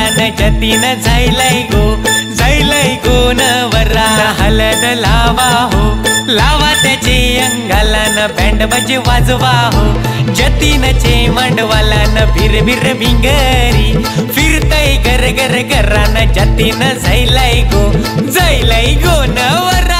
वरान जतीन जायलय गो नवरा हलद लावा हो लावा त्याचे अंगाला न बँड बाजे वाजवा हो जतीनचे मांडवाला न भिर भिर भिंगरी फिरतय घर घर घरान जतीन जायलय गो नवरा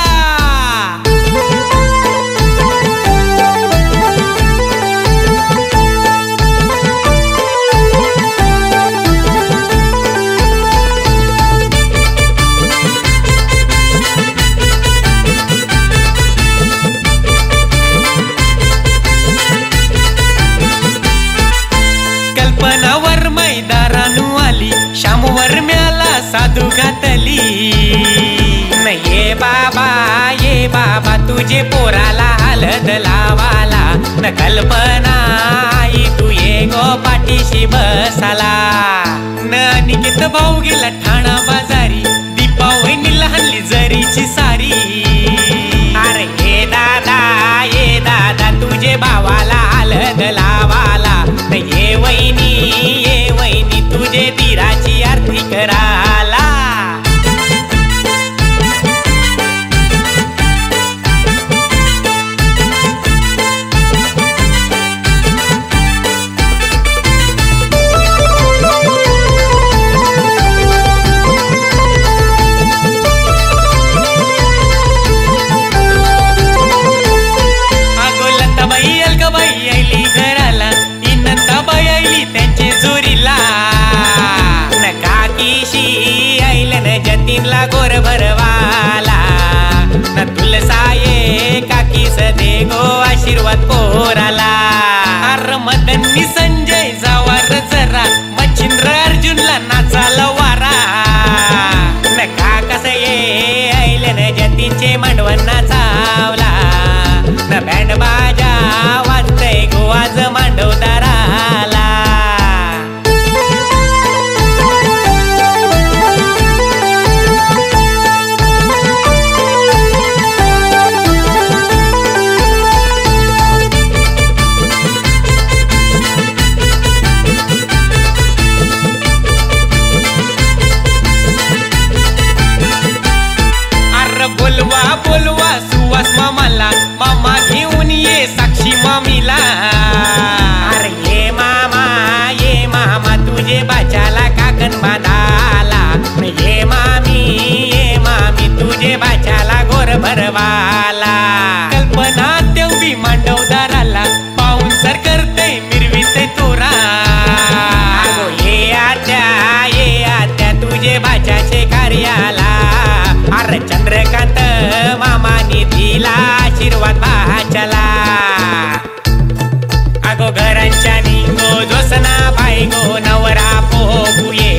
कल्पनावर मैदारानू आली श्यामवर म्याला साधू घातली न ये बाबा तुझे पोराला हलद लावाला न कल्पना आई तू ये गो पाठीशी बसाला न निकित भाऊ गेला ठाणा बाजारी दीपा वहिनीला हल्ली जरीची सारी अरे ये दादा तुझे भावाला हलद लावाला न ये वहिनी तुझे धीराची आरती कराला जतीनला गोर भरवाला न तुलसाये काकीस दे गो आशीर्वाद पोराला अर मदनी संजय जावार जरा मच्छिंद्र अर्जुनला नाचाला वारा न काकस ये ऐले न जतीनचे मांडवन नाचावला न बँड बाजा वाजतय गो आज मांडवदाराला बोलवा सुवास मामा घेऊन ये साक्षी मामीला अरे ये मामा तुझे बाचाला काकण बांधाला ये मामी तुझे बाचाला गोर भरवाला कल्पना तेवढी मांडवदाराला पाहून सर करते मिरविते तोरा अगो ये आत्या तुझे बाचाचे कार्याला अरे चंद्रकांत मामानी दिला आशीर्वाद भाच्याला अगो घरांच्या निंगो जोसना बाई गो नवरा पोगुये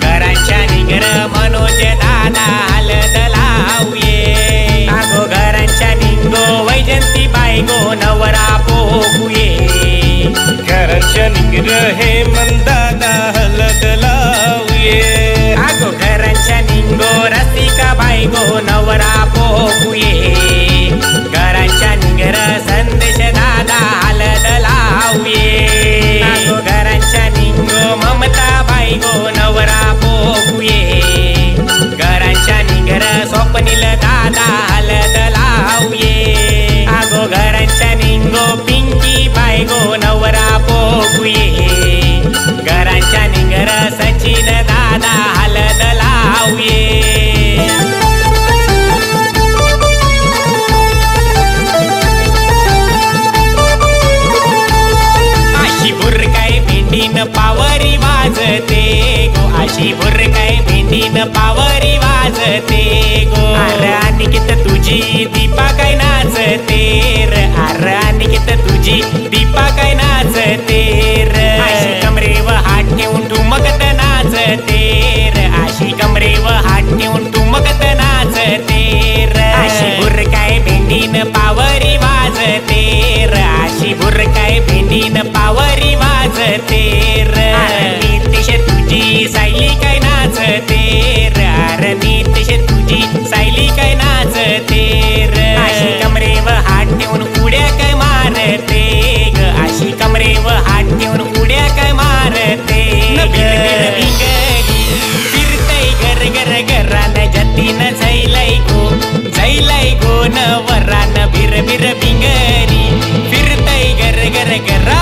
घरांच्या निंगर मनोज दादा हलद लावये अगो घरांच्या निंगो वैजंती बाई गो नवरा पोगुये घरांच्या निंगर हे मंदादा हलद लावये अगो घरांच्या निंगो रसिका बाई गो नवरा पोगुये घरांच्या निंगर संदेश दादा हलद लावये अगो घरांच्या निंगो ममता बाई गो नवरा पोगुये घरांच्या निंगर स्वप्नील दादा हलद लावये अगो घरांच्या निंगो पिंकी बाई गो नवरा पोगुये घरांच्या निंगर सचिन दादा हलद लावये अशी बुरकाय भेंडीन पावरी वाजते गो अशी बुरकाय भेंडीन पावरी वाजते गो अरे अनिकेत तुझी दीपा काय नाचते र अरे अनिकेत तुझी दीपा काय नाचते र अशी कमरेव हात ठेवून ठुमकत नाचते र अशी कमरेव हात ठेवून ठुमकत नाचते र अशी बुरकाय भेंडीन पावरी वाजते र अशी बुरकाय भेंडीन पावरी वाजते र नितेश तुझी सायली काय नाचते र अरे नितेश तुझी सायली काय नाचते र अशी कमरेव हात ठेवून उड्या काय मारते ग अशी कमरेव हात ठेवून उड्या काय मारते न बिर बिर जैलाई गोन वरान भिर भिर भिंगरी फिरतय गर गर गरा